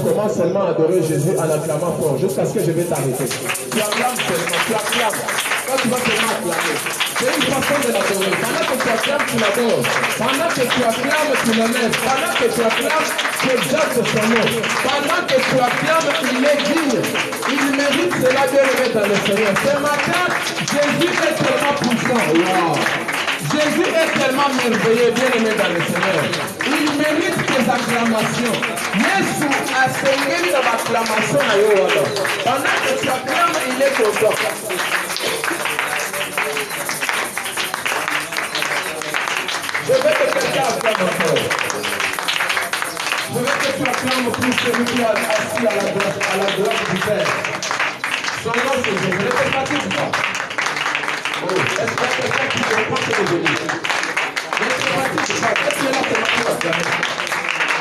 Commence seulement à adorer Jésus en acclamant fort jusqu'à ce que je vais t'arrêter. Tu acclames seulement, tu acclames. Quand tu vas seulement acclamer, c'est une façon de l'adorer. Pendant que tu acclames, tu l'adores. Pendant que tu acclames, tu l'élèves. Pendant que tu acclames, tu exaltes son nom. Pendant que tu acclames, il est digne. Il mérite cela de remettre dans le Seigneur. Ce matin, Jésus est tellement puissant. Wow. Jésus est tellement merveilleux, bien aimé dans le Seigneur. Il mérite tes acclamations. Yesu a sengeli dans l'acclamation à Yohana. Pendant que tu acclames, il est content. Je veux que quelqu'un acclame encore. Je veux que tu acclames pour celui qui est assis à la droite du Père. Son nom c'est Jésus. Ne te fatigue pas. Oh, est-ce qu'il y a quelqu'un qui comprend ce que je dis? Ne te fatigue pas. Est-ce que là, c'est ma chose à acclamer?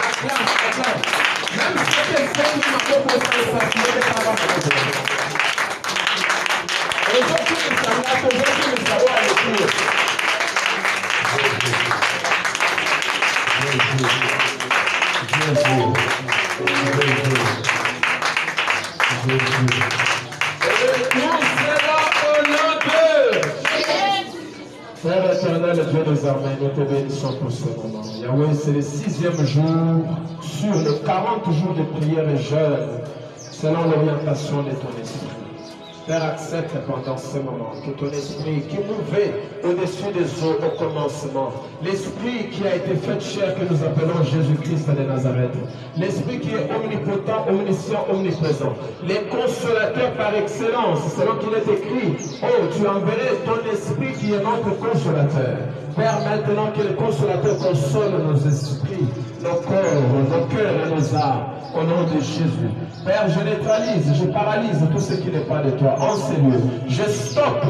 Acclame, acclame. Même si quelqu'un qui m'a proposé de s'assurer de savoir ce que je dis. Aujourd'hui, nous sommes là, aujourd'hui, nous savons à l'écrire. Frère éternel, Dieu des armées, nous te bénissons pour ce moment. Yahweh, c'est le 6e jour sur les 40 jours de prière et jeûne, selon l'orientation de ton esprit. Père, accepte pendant ce moment que ton esprit qui mouvait au-dessus des eaux au commencement, l'esprit qui a été fait chair que nous appelons Jésus-Christ de Nazareth, l'esprit qui est omnipotent, omniscient, omniprésent, les consolateurs par excellence, selon qu'il est écrit, oh, tu enverrais ton esprit qui est notre consolateur. Père, maintenant que le consolateur console nos esprits, nos corps, nos cœurs et nos âmes, au nom de Jésus. Père, je neutralise, je paralyse tout ce qui n'est pas de toi. En ces lieux, je stoppe.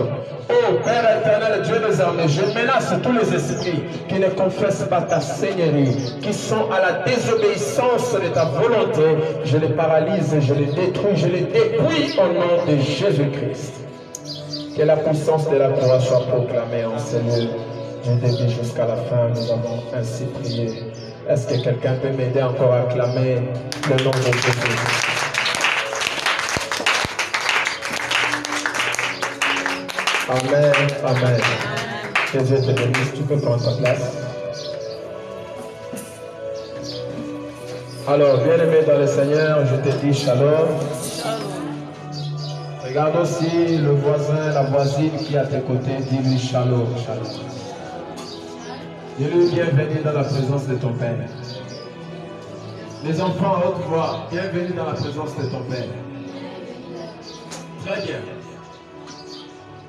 Oh Père éternel, Dieu des armées, je menace tous les esprits qui ne confessent pas ta Seigneurie, qui sont à la désobéissance de ta volonté. Je les paralyse, je les détruis, je les dépouille au nom de Jésus-Christ. Que la puissance de la croix soit proclamée en ces lieux. Du début jusqu'à la fin, nous avons ainsi prié. Est-ce que quelqu'un peut m'aider encore à acclamer le nom de Jésus? Amen, amen. Que Dieu te bénisse. Tu peux prendre ta place. Alors, bien-aimé dans le Seigneur, je te dis shalom. Regarde aussi le voisin, la voisine qui est à tes côtés. Dis-lui shalom, shalom. Dis-lui bienvenue dans la présence de ton Père. Les enfants à haute voix, bienvenue dans la présence de ton Père. Très bien.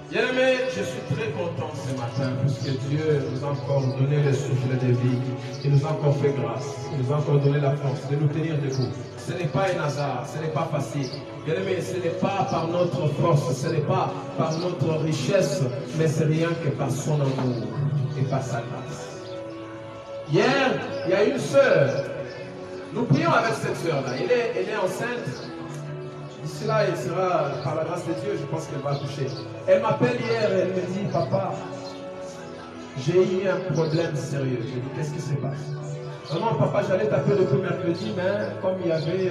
Bien-aimé, je suis très content ce matin parce que Dieu nous a encore donné le souffle de vie. Il nous a encore fait grâce. Il nous a encore donné la force de nous tenir debout. Ce n'est pas un hasard, ce n'est pas facile. Bien-aimé, ce n'est pas par notre force, ce n'est pas par notre richesse, mais c'est rien que par son amour et par sa grâce. Hier, il y a une sœur. Nous prions avec cette sœur-là. Elle est enceinte. D'ici là, elle sera, par la grâce de Dieu, je pense qu'elle va accoucher. Elle m'appelle hier et elle me dit, papa, j'ai eu un problème sérieux. Je dis, qu'est-ce qui se passe? Non, papa, j'allais t'appeler depuis mercredi, mais comme il y avait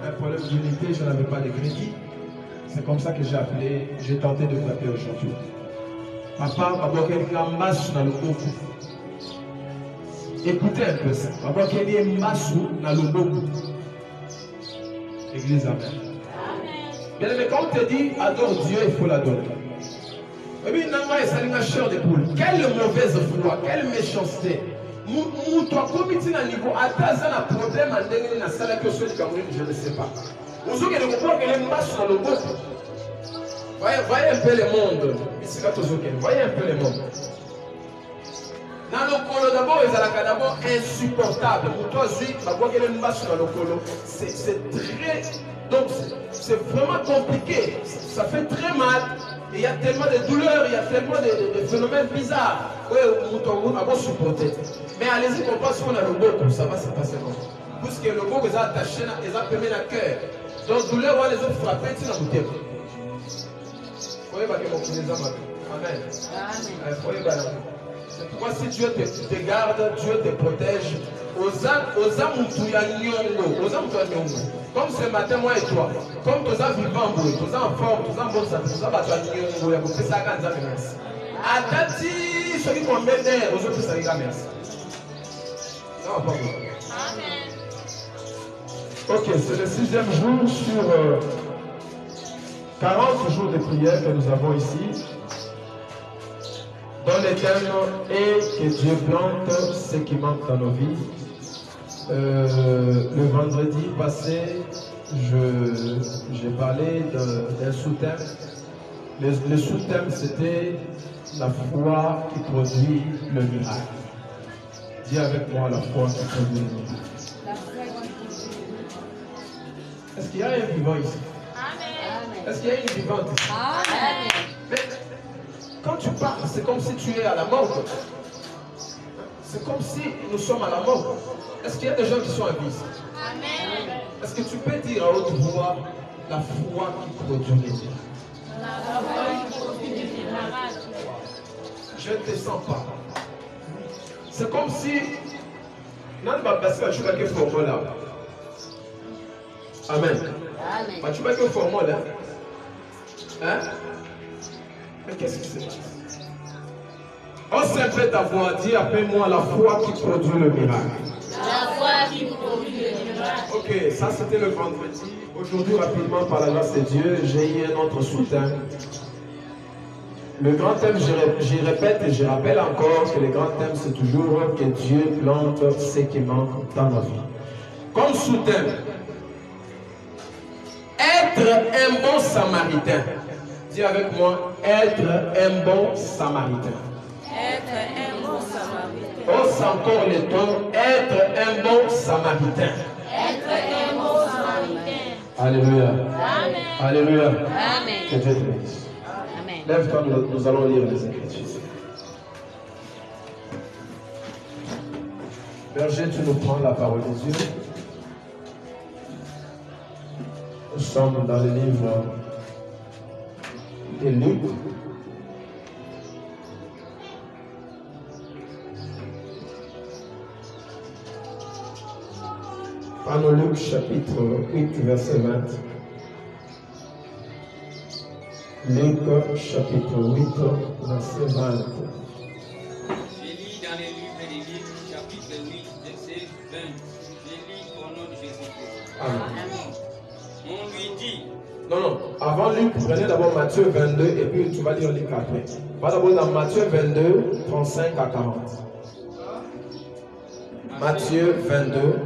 un problème d'unité, je n'avais pas de crédit. C'est comme ça que j'ai appelé, j'ai tenté de t'appeler aujourd'hui. Papa, papa, quelqu'un masse dans le boku. Écoutez un peu ça. Papa, quelqu'un masse dans le boku. Église, amen. Bien aimé, quand on te dit adore Dieu, il faut l'adorer. Et puis, Nanga et Salinga, chair de poule. Quelle mauvaise foi, quelle méchanceté. Toi, comme tu as un niveau, attends, un problème en dégaine dans la salle que je ne sais pas. Vous avez le pouvoir qu'elle est masse dans le groupe. Voyez un peu le monde. Voyez un peu le monde. Dans le colo d'abord, ils ont d'abord insupportable. Pour toi, c'est très. Donc, c'est vraiment compliqué. Ça fait très mal. Et il y a tellement de douleurs, il y a tellement de phénomènes bizarres. Oui, on va supporter. Mais allez-y, on passe sur le logo, ça va se passer comme ça. Parce que le logo est attaché, ils ont permis la cœur. Donc, douleur, on va les autres frapper, c'est la bouteille. Vous voyez, amen. C'est pourquoi si Dieu te garde, Dieu te protège. Comme ce matin, moi et toi, comme tu es vivant, tu es en forme, tu es en bonne santé, tu es en bonne santé, Adati, ceux qui vont m'aider, aux autres, ça ira, merci. Non, pas bon. Ok, c'est le 6e jour sur 40 jours de prière que nous avons ici. Dans le thème est que Dieu plante ce qui manque dans nos vies. Le vendredi passé, j'ai parlé d'un sous-thème. Le sous-thème, c'était la foi qui produit le miracle. Dis avec moi la foi qui produit le miracle. Est-ce qu'il y a un vivant ici? Amen. Est-ce qu'il y a une vivante ici? Amen. Mais, quand tu parles, c'est comme si tu es à la mort. C'est comme si nous sommes à la mort. Est-ce qu'il y a des gens qui sont en vie ici? Amen. Est-ce que tu peux dire à haute voix la foi qui produit le miracle? Je ne te sens pas. C'est comme si non, tu vas que formule là. Amen. Tu vas que formule là. Hein? Mais qu'est-ce qui se passe? On simple ta voix, dis appelle-moi la foi qui produit le miracle. La foi qui produit le miracle. Ok, ça c'était le vendredi. Aujourd'hui, rapidement, par la grâce de Dieu, j'ai eu un autre sous-thème. Le grand thème, j'y répète et je rappelle encore que le grand thème, c'est toujours que Dieu plante ce qui manque dans la vie. Comme sous-thème, être un bon samaritain. Dis avec moi, être un bon samaritain. Être un bon samaritain. Ose encore le ton, être un bon samaritain. Être un bon samaritain. Alléluia. Amen. Alléluia. Amen. Que Dieu te bénisse. Amen. Lève-toi, nous allons lire les Écritures. Berger, tu nous prends la parole de Dieu. Nous sommes dans le livre de Luc. Prenons Luc chapitre 8, verset 20. Luc chapitre 8, verset 20. Je lis dans les livres de Luc, chapitre 8, verset 20. Je lis au nom de Jésus-Christ. Amen. On lui dit. Non. Avant Luc, prenez d'abord Matthieu 22 et puis tu vas lire Luc après. Va d'abord dans Matthieu 22, 35 à 40. Matthieu 22,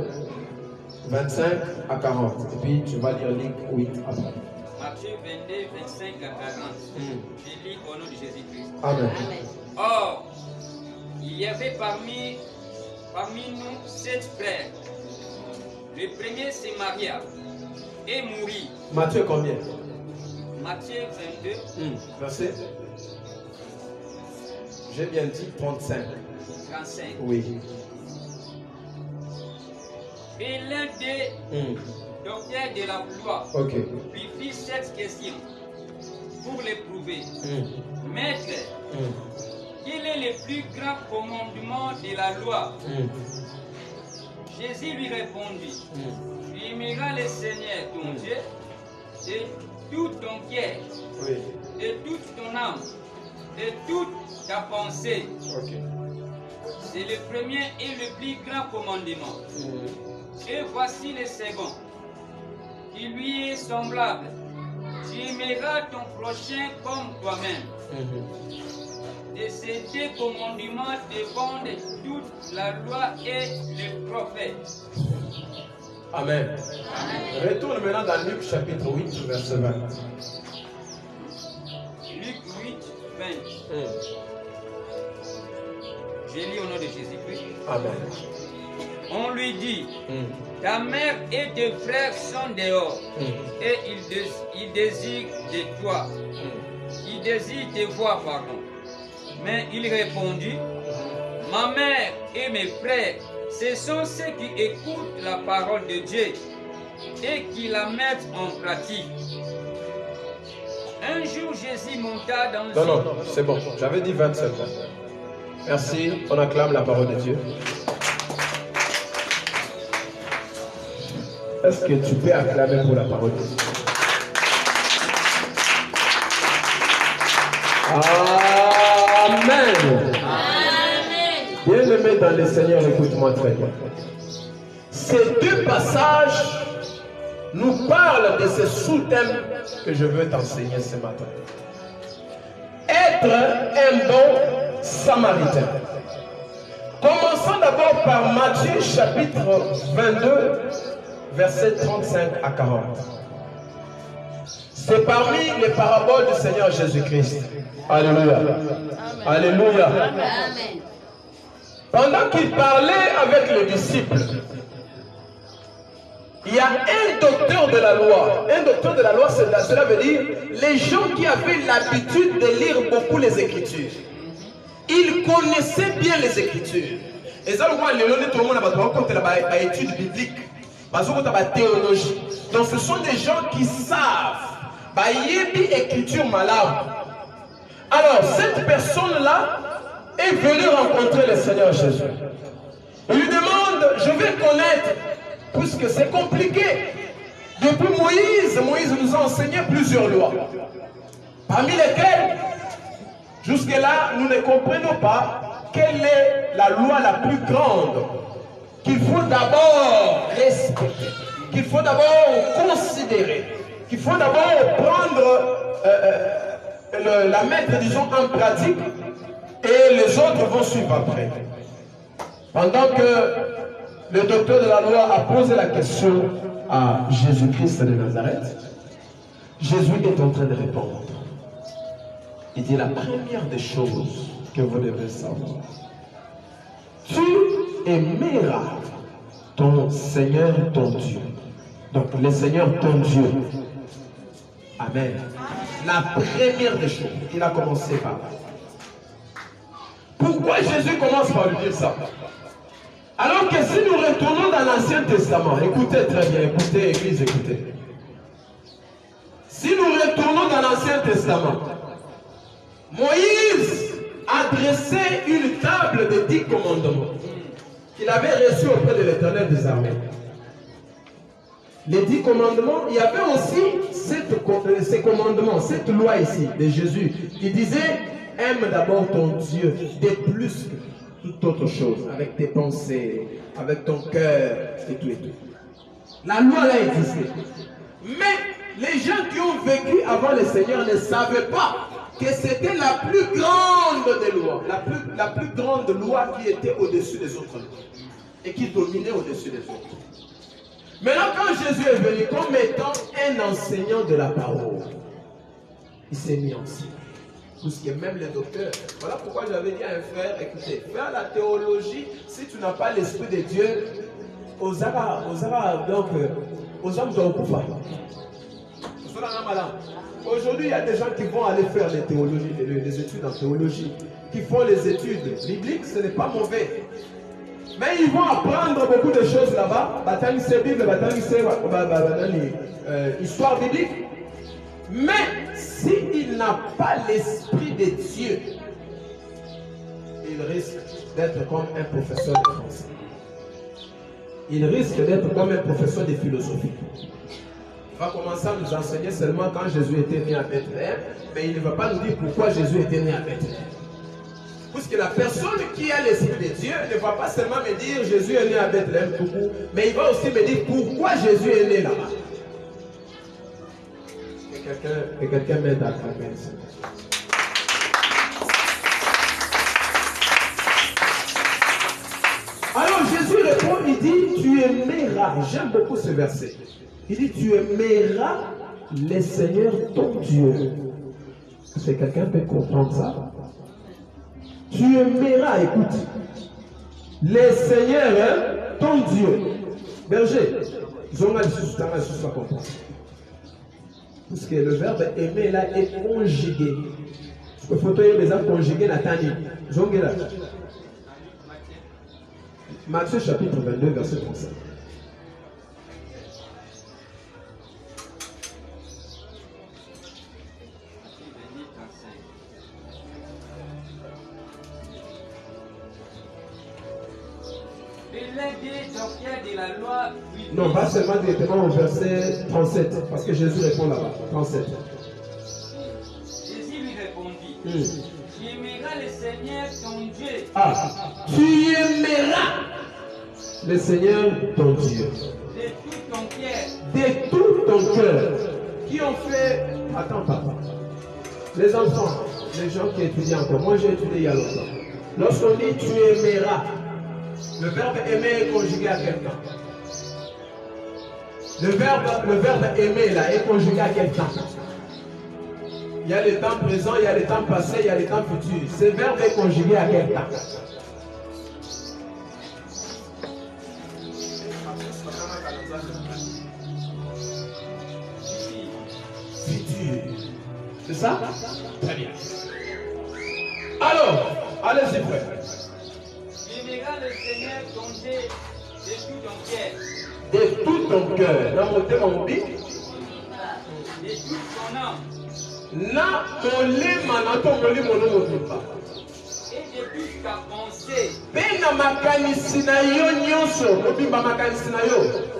25 à 40. Et puis tu vas lire Luc 8 après. Matthieu 22, 25 à 40. Je lis au nom de Jésus-Christ. Amen. Or, il y avait parmi nous 7 frères. Le premier c'est Maria et mourit. Matthieu combien? Matthieu 22. Verset. J'ai bien dit 35. 35. Oui. Et l'un des docteurs de la loi lui fit cette question pour l'éprouver. Maître, quel est le plus grand commandement de la loi? Jésus lui répondit, tu aimeras le Seigneur ton Dieu de tout ton cœur, de toute ton âme, de toute ta pensée. C'est le premier et le plus grand commandement. Et voici le second, qui lui est semblable. Tu aimeras ton prochain comme toi-même. De ces deux commandements dépendent toute la loi et les prophètes. Amen. Retourne maintenant dans Luc chapitre 8, verset 20. Luc 8, 20. Je lis au nom de Jésus-Christ. Amen. On lui dit, ta mère et tes frères sont dehors et ils désirent de toi. Ils désirent te voir, pardon. Mais il répondit, ma mère et mes frères, ce sont ceux qui écoutent la parole de Dieu et qui la mettent en pratique. Un jour, Jésus monta dans Non, c'est bon. J'avais dit 27. Merci. On acclame la parole de Dieu. Est-ce que tu peux acclamer pour la parole de Dieu? Amen. Bien-aimé dans le Seigneur, écoute-moi très bien. Ces deux passages nous parlent de ce sous-thème que je veux t'enseigner ce matin. Être un bon samaritain. Commençons d'abord par Matthieu chapitre 22, versets 35 à 40. C'est parmi les paraboles du Seigneur Jésus-Christ. Alléluia. Alléluia. Amen. Pendant qu'il parlait avec les disciples, il y a un docteur de la loi. Un docteur de la loi, cela veut dire les gens qui avaient l'habitude de lire beaucoup les Écritures. Ils connaissaient bien les Écritures. Et ça, tout le monde a une étude biblique, une théologie. Donc, ce sont des gens qui savent l'écriture malade. Alors, cette personne-là est venue rencontrer le Seigneur Jésus. Il lui demande, je vais connaître, puisque c'est compliqué. Depuis Moïse nous a enseigné plusieurs lois. Parmi lesquelles, jusque-là, nous ne comprenons pas quelle est la loi la plus grande qu'il faut d'abord respecter, qu'il faut d'abord considérer, qu'il faut d'abord prendre, la mettre, disons, en pratique, et les autres vont suivre après. Pendant que le docteur de la loi a posé la question à Jésus-Christ de Nazareth, Jésus est en train de répondre. Il dit la première des choses que vous devez savoir. Tu aimeras ton Seigneur, ton Dieu. Donc le Seigneur, ton Dieu. Amen. La première des choses, il a commencé par là. Pourquoi Jésus commence par lui dire ça? Alors que si nous retournons dans l'Ancien Testament, écoutez très bien, écoutez, Église, écoutez. Si nous retournons dans l'Ancien Testament, Moïse a dressé une table de 10 commandements qu'il avait reçue auprès de l'Éternel des armées. les 10 commandements, il y avait aussi ces commandements, cette loi ici de Jésus qui disait aime d'abord ton Dieu de plus que toute autre chose, avec tes pensées, avec ton cœur et tout et tout. La loi là existait. Mais les gens qui ont vécu avant le Seigneur ne savaient pas que c'était la plus grande des lois, la plus grande loi qui était au-dessus des autres lois et qui dominait au-dessus des autres. Maintenant, quand Jésus est venu comme étant un enseignant de la parole, il s'est mis en scène. Parce que même les docteurs, voilà pourquoi j'avais dit à un frère, écoutez, faire la théologie, si tu n'as pas l'Esprit de Dieu, aux Arabes, donc, aux hommes de Koufa. Aujourd'hui, il y a des gens qui vont aller faire les études en théologie, qui font les études bibliques, ce n'est pas mauvais. Mais ils vont apprendre beaucoup de choses là-bas, histoire biblique. Mais s'il n'a pas l'Esprit de Dieu, il risque d'être comme un professeur de français. Il risque d'être comme un professeur de philosophie. Il va commencer à nous enseigner seulement quand Jésus était né à Bethléem, mais il ne va pas nous dire pourquoi Jésus était né à Bethléem. Parce que la personne qui a l'Esprit de Dieu ne va pas seulement me dire Jésus est né à Bethléem, mais il va aussi me dire pourquoi Jésus est né là-bas. Que quelqu'un m'aide à calmer ça. Alors Jésus répond, il dit, tu aimeras, j'aime beaucoup ce verset. Il dit, tu aimeras le Seigneur ton Dieu. Est-ce que quelqu'un peut comprendre ça? Tu aimeras, écoute, le Seigneur ton Dieu. Berger, parce que le verbe aimer là est conjugué. Il faut conjuguer la tani. Matthieu chapitre 22, verset 35. Non, pas seulement directement au verset 37, parce que Jésus répond là-bas. 37. Jésus lui répondit, tu aimeras le Seigneur ton Dieu. Ah, tu aimeras le Seigneur ton Dieu. De tout ton cœur. De tout ton cœur. Qui ont fait... Attends, papa. Les enfants, les gens qui étudient encore. Moi, j'ai étudié il y a longtemps. Lorsqu'on dit tu aimeras, le verbe aimer est conjugué à quelqu'un. Le verbe aimer là est conjugué à quel temps? Il y a le temps présent, il y a le temps passé, il y a le temps futur. Ce verbe est conjugué à quel temps? Futur. C'est ça? Très bien. Alors, allez-y frère. Tu aimeras le Seigneur ton Dieu de tout ton cœur. De tout ton cœur. Dans mon thème, on dit de toute ton âme. Na molema na to molimo no motupa. Et de toute ta pensée. Pena makanisi na yo nyonso, mobimba makanisi na yo.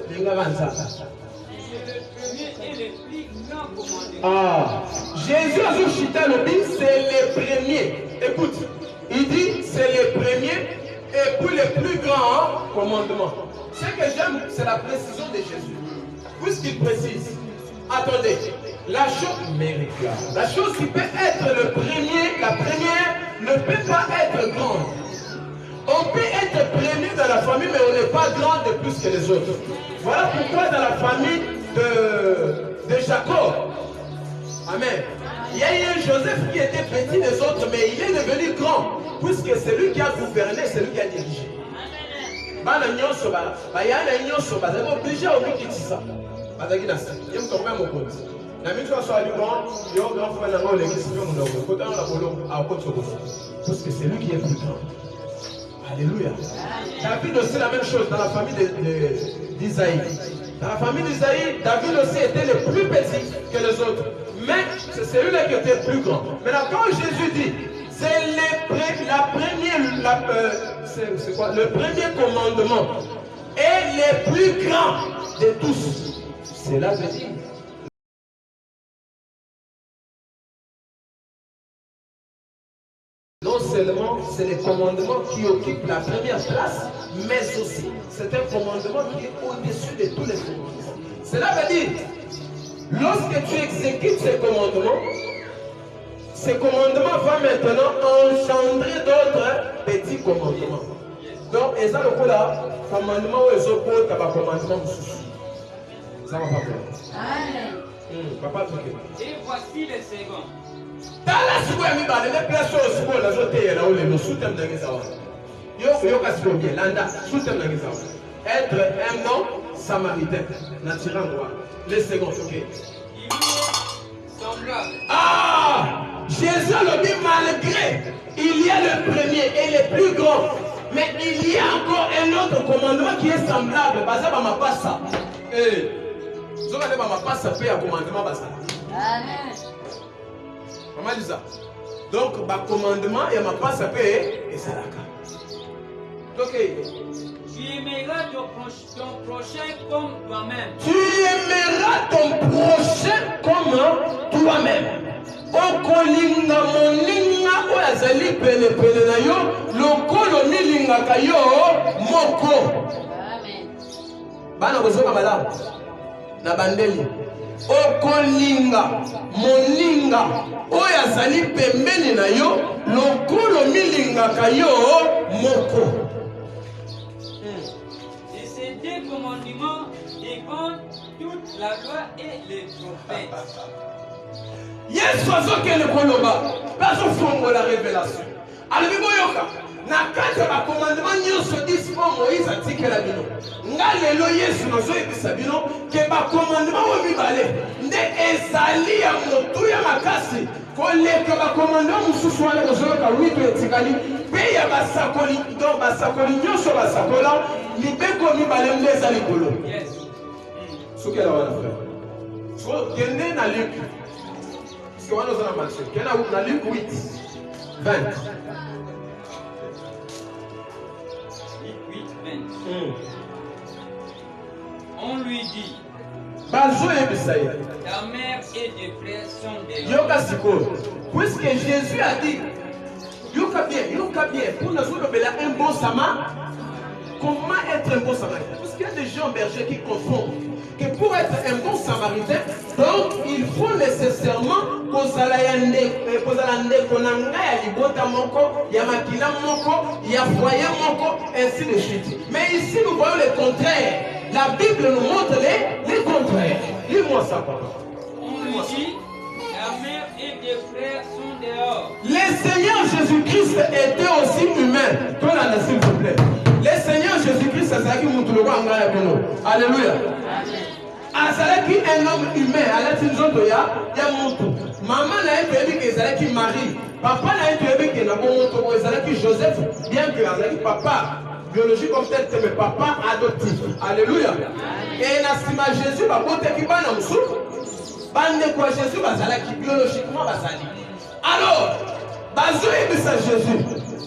Linga banza. C'est le premier et le plus grand commandement. Ah, Jésus a dit chita le bin, c'est le premier. Écoute, il dit c'est le premier et puis le plus grand commandement. Ce que j'aime, c'est la précision de Jésus. Puisqu'il précise, attendez, la chose qui peut être le premier, la première, ne peut pas être grande. On peut être premier dans la famille, mais on n'est pas grand de plus que les autres. Voilà pourquoi dans la famille de Jacob, amen, il y a eu un Joseph qui était petit des autres, mais il est devenu grand, puisque c'est lui qui a gouverné, c'est lui qui a dirigé. Bana nyonso bayana nyonso bazali obligé obikitisa bazaki na ye mukoma mokonzi na mitu aso ali grand yo grand frère na ngole ki sipo munoko kota na bolo a kotso parce que c'est lui qui est plus grand. Alléluia. David aussi la même chose dans la famille d'Isaïe. Dans la famille d'Isaïe, David aussi était le plus petit que les autres, mais c'est celui-là qui était plus grand. Maintenant quand Jésus dit c'est le premier commandement et le plus grand de tous. Cela veut dire non seulement c'est le commandement qui occupe la première place, mais aussi c'est un commandement qui est au-dessus de tous les commandements. Cela veut dire, lorsque tu exécutes ce commandement va maintenant engendrer d'autres petits commandements. Donc, et ça le coup là, commandement où ils opposent à commandement. Ça va pas bien. Amen. Papa, et voici les seconds. Dans la seconde, il va aller placer au second, la journée, il y a le soutien de l'Église. Être un bon samaritain, naturel droit. Les seconds, ok. Ah! Jésus le dit malgré, il y a le premier et le plus grand. Mais il y a encore un autre commandement qui est semblable. Basa ba ma passa. Eh. Zoka de ba ma passa paye un commandement basa. Amen. Maman dit ça. Donc ba commandement et ma passa paye et ça la. OK. Tu aimeras ton prochain comme toi-même. Tu aimeras ton prochain comme toi-même. Okolinga moninga oyazali pele pele na yo lokolo milingaka yo moko. Amen. Bana kozoka malamu na bandeli. Okolinga moninga oyazali pembeni na yo lokolo milingaka yo moko. Et ces deux commandements défendent toute la loi et les prophètes. Yesu azokende koloba bazofongola révélation alobi boyoka na kati ya bakomandema nyonso 10 mpo Moïse atikela bino nga lelo Yesu nazoyebisa bino ke bakomandema oyo mibale nde ezali ya motuya makasi koleka bakomandema mosusu wana kozoyoka wito etikali mpe ya basakoli don basakoli nyonso basakola mibeko mibale nde eza likolo soki ela wana frère kende na Luc. Ce qu'on nous a mentionné. Qu'il y en a Luc 8, 20. Luc 8, 20. On lui dit, ta mère et tes frères sont des hommes. Puisque Jésus a dit, yoka bien, pour nous un bon samaritain. Comment être un bon samaritain? Parce qu'il y a des gens bergers qui confondent que pour être un bon samaritain, donc il faut nécessairement ainsi de suite. Mais ici nous voyons le contraire. La Bible nous montre les contraires. Lis-moi ça, papa. On lui dit, ta mère et tes frères sont dehors. Le Seigneur Jésus-Christ était aussi humain. Toi-là, s'il vous plaît. Le Seigneur Jésus-Christ, c'est ça qui montre le roi en Alléluia. Azalaki un homme humain, alati nzoto ya mutu. Maman na yetu que ezalaki Marie. Papa na yetu que na bonto ezalaki Joseph, bien que azalaki papa biologique comme tel, mais papa adoptif. Alléluia. Et na sima Jésus ba boteki bana musu. Bande kwa Jésus bazalaki biologiquement bazali. Alors, bazoyebisa Jésus.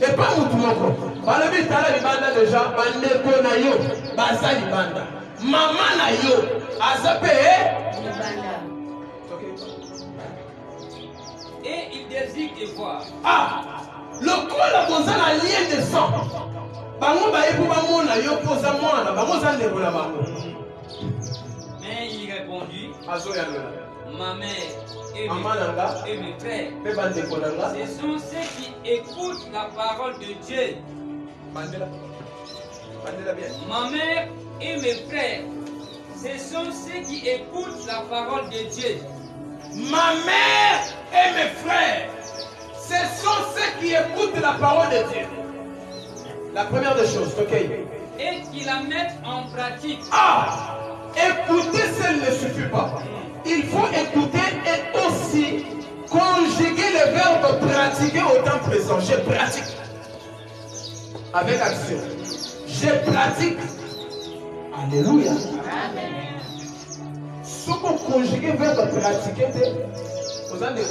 Et pas mutu moko. Balobi tala libanda déjà bande ko na yo bazali banda. Maman na yo azape et il désire te voir. Ah, le col a posé la lien de sang. Bango ba epo ba mona yo posa mwana bango za ndeko na bango. Mais il répondit, ma mère et mes frères, ce sont ceux qui écoutent la parole de Dieu. Ma mère et mes frères, ce sont ceux qui écoutent la parole de Dieu. Ma mère et mes frères, ce sont ceux qui écoutent la parole de Dieu. La première des choses, ok. Et qui la mettent en pratique. Ah, écouter seul ne suffit pas. Il faut écouter et aussi conjuguer le verbe pratiquer au temps présent. Je pratique. Avec action. Je pratique. Alléluia. Amen. Ce qu'on conjugue le verbe pratiquer, vous en avez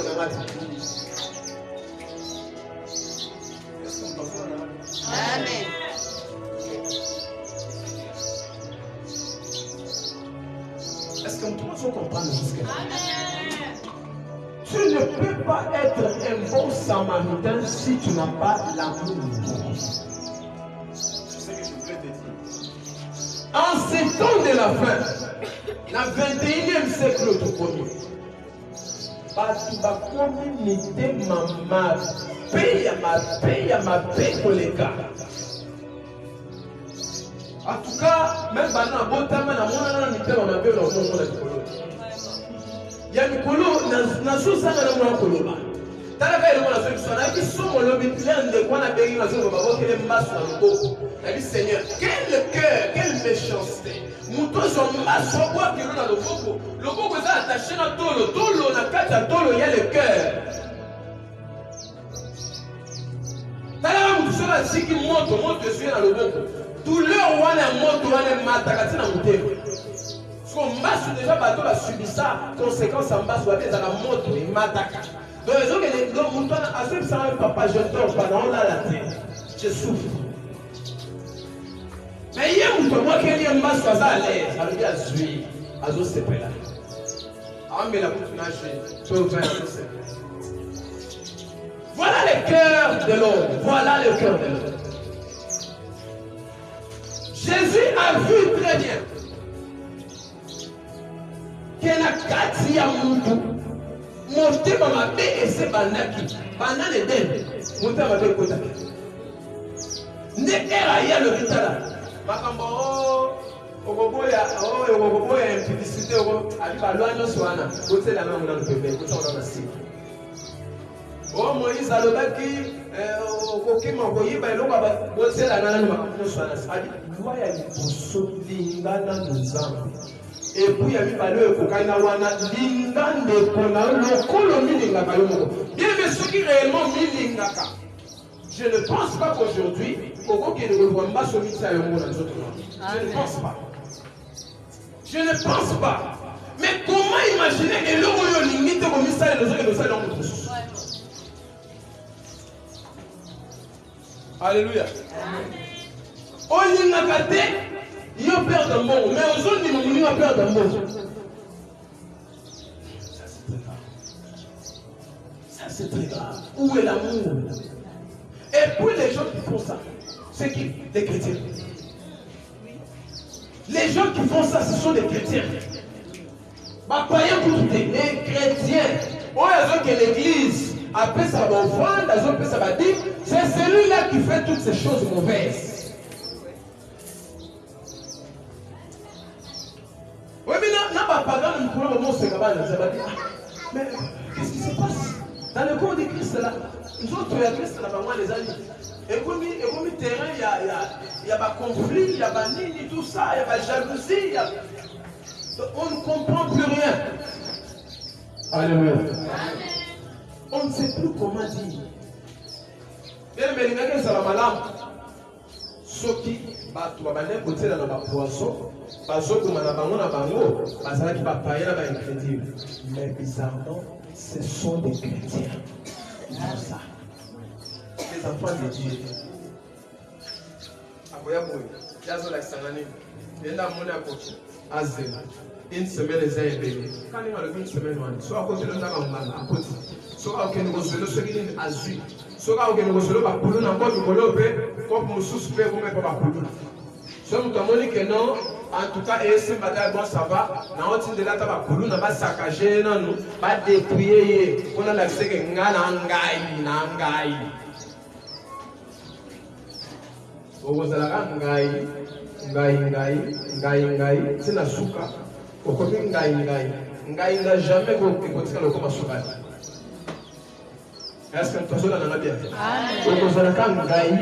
Amen. Est-ce que tout le monde comprend jusqu'à là? Tu ne peux pas être un bon samaritain si tu n'as pas l'amour de Dieu. C'est ce que je voulais te dire. En ces temps de la fin, le 21e siècle tout premier, batu bakomi mitema mabe ya mabe koleka. En tout cas, même bana botama na mona na mitema mabe na mona na mikolo. Ya mikolo na sosanga na mona koloba. Tala ka eloko na so biso na ki somo lobi plende kwa na bengi na so baba kele maso na loboko. Na bi Seigneur, quel cœur, quelle méchanceté. Muto so maso kwa kelo na loboko. Loboko eza attaché na tolo, tolo na kati ya tolo il y a le cœur. Tala muto so na siki moto esuye na loboko. Douleur wana moto wana mataka tina mutema. So maso déjà bato ba subisa conséquence en basse ba ezaka moto et mataka. Donc les gens qui donc muto na aso ça papa je dors pendant la terre. Je souffre. Mais il y a muto moi qui est maso ça à l'aise, ça veut dire zui, azo sepela. Ambe la muto na je to faire ça. Voilà le cœur de l'homme, voilà le cœur de l'homme. Jésus a vu très bien que la kati ya mutu motema mabe ese bandaki banda ne den motema mabe kotaki nde era ya le bitala makambo okoboya impudicité ali balwa nyonso wana kotela na mona mpembe kotala na sika Moïse alobaki okokima koyiba eloko botela nana makambo nyonso wana ali lwa ya liboso lingana nzambe epuis ya mibale ekokani na wana linga ndeko na lokolo milingaka yo moko. Bien mais ce qui réellement milingaka, je ne pense pas qu'aujourd'hui okokende kolwa mbaso mitisa yo moko na nzoto na. Je ne pense pas. Je ne pense pas. Mais comment imaginer eloko oyo olingi te komisala elozokende osala yango mosusu? Alléluia. Olingaka te yo perdre mbongo, mais aujourd'hui mon va perdre mbongo. Ça c'est très grave. Où est l'amour? Et puis les gens qui font ça, c'est qui? Des chrétiens. Les gens qui font ça, ce sont des chrétiens. Bah, païens pour tout, les chrétiens. Oh, ils ont que l'église après ça va offrande, après ça va dire, c'est celui-là qui fait toutes ces choses mauvaises. Oui, mais mais qu'est-ce qui se passe? Dans le corps de Christ là, nous autres, il y a Christ là, les amis. Et comme terrain, il y a des conflits, il y a des nini, tout ça, il y a des jalousies, on ne comprend plus rien. Alléluia. On ne sait plus comment dire. Mais il y a des gens soki bato babane kotela na bapoisson bazokoma na bango na bango bazalaki bapaya na baincrédule. Mais bizarrement ce sont des chrétiens. Ils font ça. Les enfants de Dieu. Akoya boy yazolakisa nani enda mona kochi azela une semaine eza ebele kani ngalo une semaine wana so akotela ndaka nganga akoti so akokende kozwela soki nini azwi soki akokende kozwela bakulu na nkoto kolo mpe kope mosusu mpe komepa bakulu so moto amoni ke non en tout cas esimbata bon ça va na otindela ata bakulu na basakage nanu badepouye ye mpona lakiseke nga na ngai okozalaka ngai tina suka okomi ngai na jamais ekotika lokoma sukali. Est-ce que tu as bien? Okozalaka ngai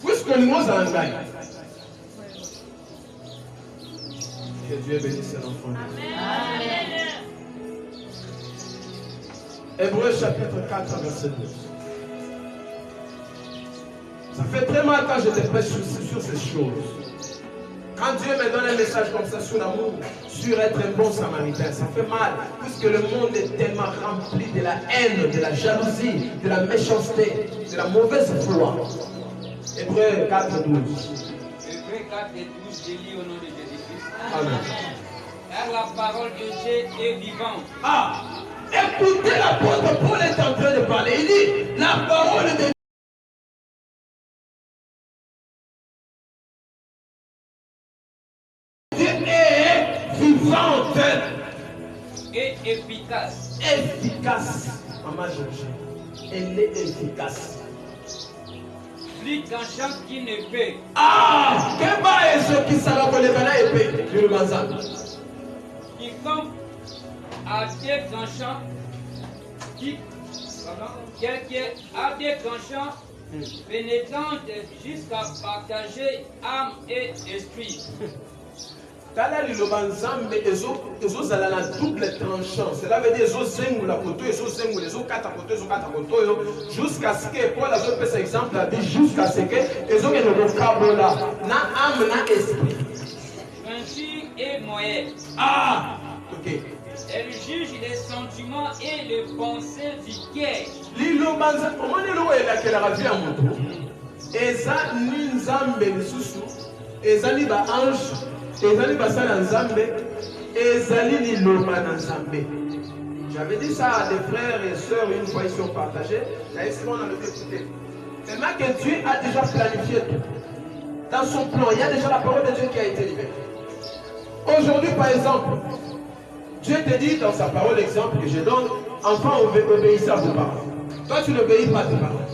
puisque nous sommes ngai. Que Dieu bénisse ses enfants. Amen. Hébreux chapitre 4 verset 12. Ça fait très mal quand je te prêche sur ces choses. Quand Dieu me donne un message comme ça sur l'amour, sur être un bon samaritain, ça fait mal, puisque le monde est tellement rempli de la haine, de la jalousie, de la méchanceté, de la mauvaise foi. Hébreux 4, 12. Hébreux 4, 12, je lis au nom de Jésus-Christ. Amen. Car la parole de Dieu est vivante. Ah, écoutez l'apôtre Paul est en train de parler. Il dit, la parole de Dieu est vivante Et efficace. Efficace. Maman Georges, elle est efficace. Plus qu'un champ qui ne peut. Ah, qu'est-ce que ça va pour les canards épais? Je le bazar. Quiconque a des tranchants, qui a des tranchants pénétrantes jusqu'à partager âme et esprit. Tala liloba nzambe ezozala na double tranchant. Cela veut dire ezozengola koto, ezozengola, ezokata koto, ezokata koto, jusqu'à ce que Paul a fait cet exemple, a dit jusqu'à ce que ezokende kokabola na âme na esprit. Jointure et moelle. Ah, ok. Elle juge les sentiments et les pensées du cœur. Liloba nzambe, omoni lo elakelaka vi ya moto. Eza ni nzambe lisusu, ezali ba ange. Ezali basala nzambe, ezali liloba na nzambe. J'avais dit ça à des frères et sœurs une fois ils sont partagés. D'ailleurs, c'est bon, on a le écouté. Tellement que Dieu a déjà planifié tout. Dans son plan, il y a déjà la parole de Dieu qui a été libérée. Aujourd'hui, par exemple, Dieu te dit dans sa parole, l'exemple que je donne, enfant, obéissez à vos parents. Toi, tu n'obéis pas à tes parents.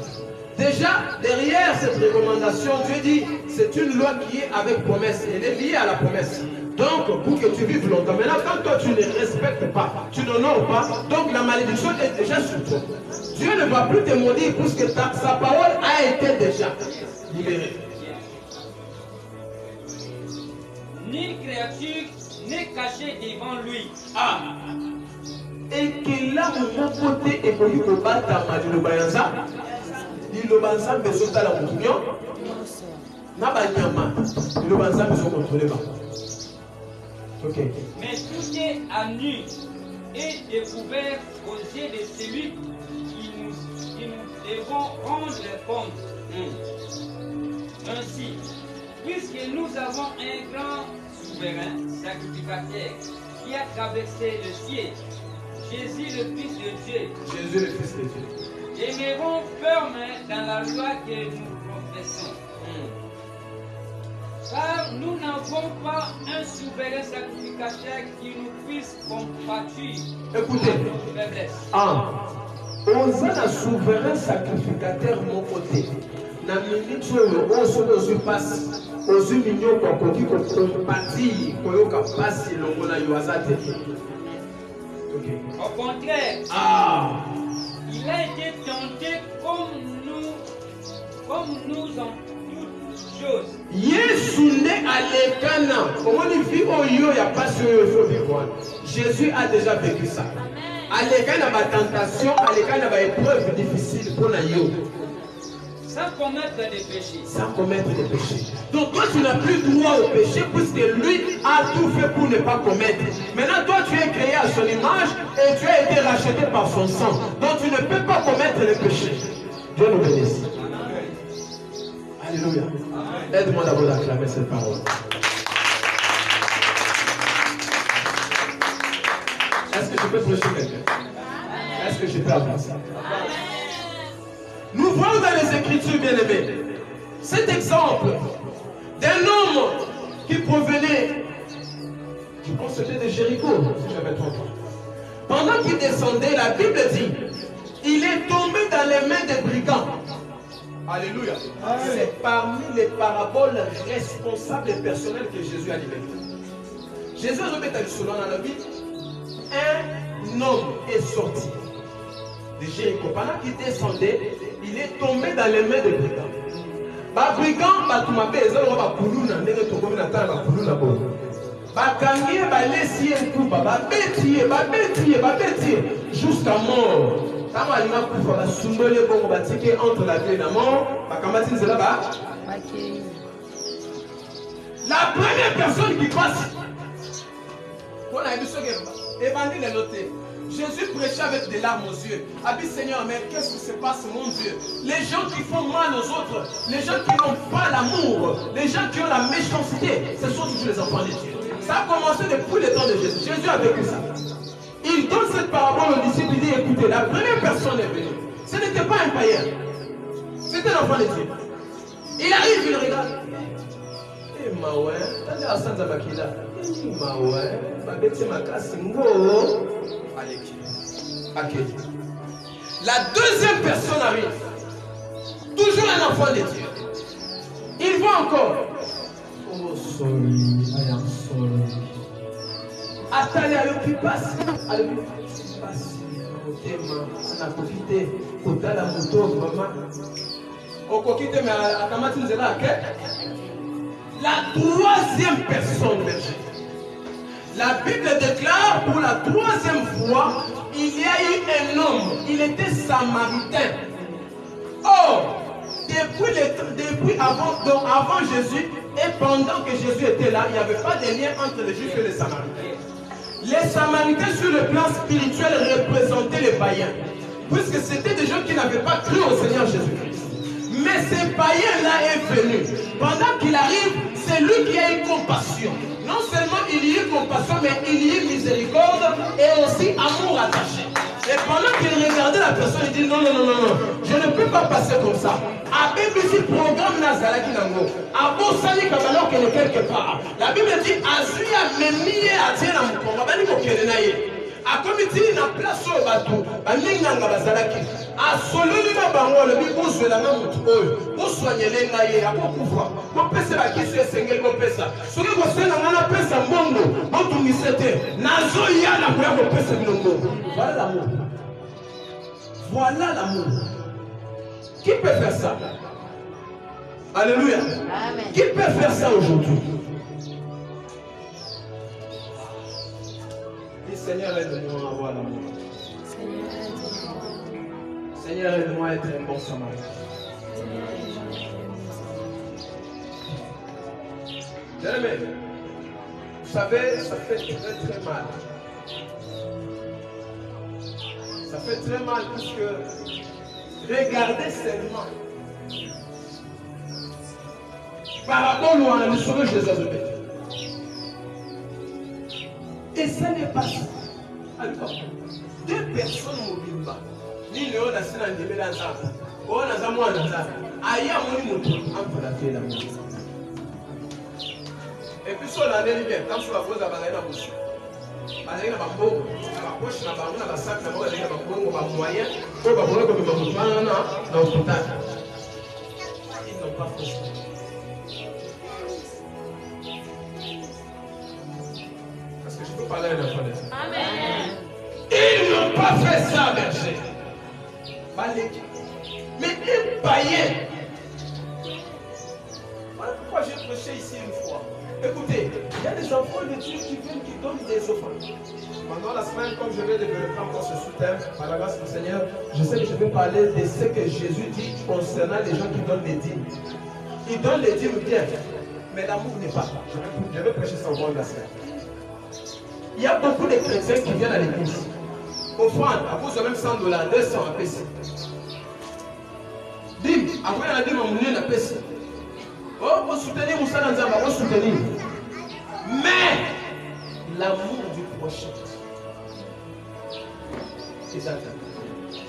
Déjà, derrière cette recommandation, Dieu dit, c'est une loi qui est avec promesse. Elle est liée à la promesse. Donc, pour que tu vives longtemps. Maintenant, quand toi, tu ne respectes pas, tu n'honores pas, donc la malédiction est déjà sur toi. Dieu ne va plus te maudire puisque sa parole a été déjà libérée. Nulle créature n'est cachée devant lui. Ah! Et que là, mon côté est pour lui battre à Madulobayanza. Liloba nzambe ezotala motu na banyama liloba nzambe ezokontrole bango. Ok. Mais tout est à nu et découvert aux yeux de celui qui nous devons rendre compte. Ainsi, puisque nous avons un grand souverain sacrificateur qui a traversé le ciel, Jésus le Fils de Dieu. Jésus le Fils de Dieu. Demeurons fermes dans la loi que nous professons. Car nous n'avons pas un souverain sacrificateur qui nous puisse compatir. Écoutez, on a un souverain sacrificateur mon côté. Na minute oyo osoto se passe aux millions kwa koti ko compatir koyoka passe longola yo azate. OK. Au contraire. Ah. Il a été tenté comme nous en toutes choses. Yesu ne alekana. Comment il vit oyo ya passe oyo faut vivre. Jésus a déjà vécu ça. Alekana ba tentation, alekana ba épreuve difficile pour na yo. Sans commettre des péchés. Sans commettre des péchés. Donc toi tu n'as plus droit au péché puisque lui a tout fait pour ne pas commettre. Maintenant toi tu es créé à son image et tu as été racheté par son sang. Donc tu ne peux pas commettre les péchés. Dieu nous bénisse. Alléluia. Aide-moi d'abord à acclamer cette parole. Est-ce que je peux prêcher quelqu'un? Est-ce que je peux avancer? Nous voyons dans les Écritures, bien-aimés, cet exemple d'un homme qui provenait, je pense que c'était de Jéricho, si je ne me trompe pas. Pendant qu'il descendait, la Bible dit, il est tombé dans les mains des brigands. Alléluia. C'est parmi les paraboles responsables et personnelles que Jésus a libérées. Jésus a remis dans la vie, un homme est sorti de Jéricho. Pendant qu'il descendait, il est tombé dans les mains des brigands. Les brigands, jusqu'à mort. Entre la vie et la mort, la première personne qui passe, Jésus prêchait avec des larmes aux yeux. A dit Seigneur, mais qu'est-ce qui se passe, mon Dieu? Les gens qui font mal aux autres, les gens qui n'ont pas l'amour, les gens qui ont la méchanceté, ce sont toujours les enfants de Dieu. Ça a commencé depuis le temps de Jésus. Jésus a vécu ça. Il donne cette parabole aux disciples, il dit, écoutez, la première personne est venue. Ce n'était pas un païen. C'était l'enfant de Dieu. Il arrive, il regarde. Eh, Maoué, t'as dit à Santa Makila. Eh, Maoué, Babeti Makasingo. Allez, la deuxième personne arrive. Toujours un enfant de Dieu. Il voit encore. Oh, sorry, I am sorry. Attendez, à passe. On a profité pour la moto, maman. On a profité, mais à Kamati, nous là. La troisième personne, la Bible déclare pour la troisième fois, il y a eu un homme, il était samaritain. Or, depuis avant Jésus et pendant que Jésus était là, il n'y avait pas de lien entre les Juifs et les Samaritains. Les Samaritains sur le plan spirituel représentaient les païens, puisque c'était des gens qui n'avaient pas cru au Seigneur Jésus-Christ. Mais ce païen-là est venu. Pendant qu'il arrive, c'est lui qui a eu compassion. Non seulement il y a eu compassion, mais il y a eu miséricorde et aussi amour attaché. Et pendant qu'il regardait la personne, il dit non, non, non, non, non, je ne peux pas passer comme ça. À BBC programme Nazaraki Nango, à Bosani Kabalo qui est quelque part. La Bible dit Azuya Memie Atiena Mukonga, Bani Mokerenaye. A comité na place au bateau, Baninganga Bazalaki. A Soloni Bango, le Bible sur la main pour soigner les naïs, à quoi pouvoir. Pour passer la question, c'est un peu ça. Ce que vous savez, on a appelé ça Mongo, votre miséricorde. Nazoya la voix pour passer le Mongo. Voilà l'amour. Voilà l'amour. Qui peut faire ça? Alléluia. Amen. Qui peut faire ça aujourd'hui? Dis Seigneur, aide-moi à avoir l'amour. Seigneur, aide-moi à être un bon samaritain. Bien-aimé, vous savez, ça fait très mal. Ça fait très mal puisque regardez seulement par rapport à la sauver Jésus. Et ça n'est pas ça. Alors, deux personnes mobiles. Ni le haut d'Assina de Mélanza. On a moi Aïe à mon moto. On peut la faire la maison. Et puis sur l'année, quand je vois la bagaille dans la bouche. Bazali na bambo na bakoshi na bango na basaki na bango na bango ba moyen pour ba bongo comme ba mutana na hôpital. Ils n'ont pas fait ça. Parce que je peux parler à un enfant de ça. Amen. Ils n'ont pas fait ça, berger. Mais un païen. Voilà pourquoi j'ai prêché ici une fois. Écoutez, il y a des enfants de Dieu qui viennent, qui donnent des offrandes. Pendant la semaine, comme je vais développer encore ce sous-thème, par la grâce du Seigneur, je sais que je vais parler de ce que Jésus dit concernant les gens qui donnent les dîmes. Ils donnent les dîmes bien, mais l'amour n'est pas. Je vais prêcher ça au monde de la semaine. Il y a beaucoup de chrétiens qui viennent à l'église. Offrande, à cause de même $100, 200 à PC. Dîme, après la dîme, on est à PC. Oh, pour soutenir Moussa Nzamba, pour soutenir. Mais l'amour du prochain. C'est ça.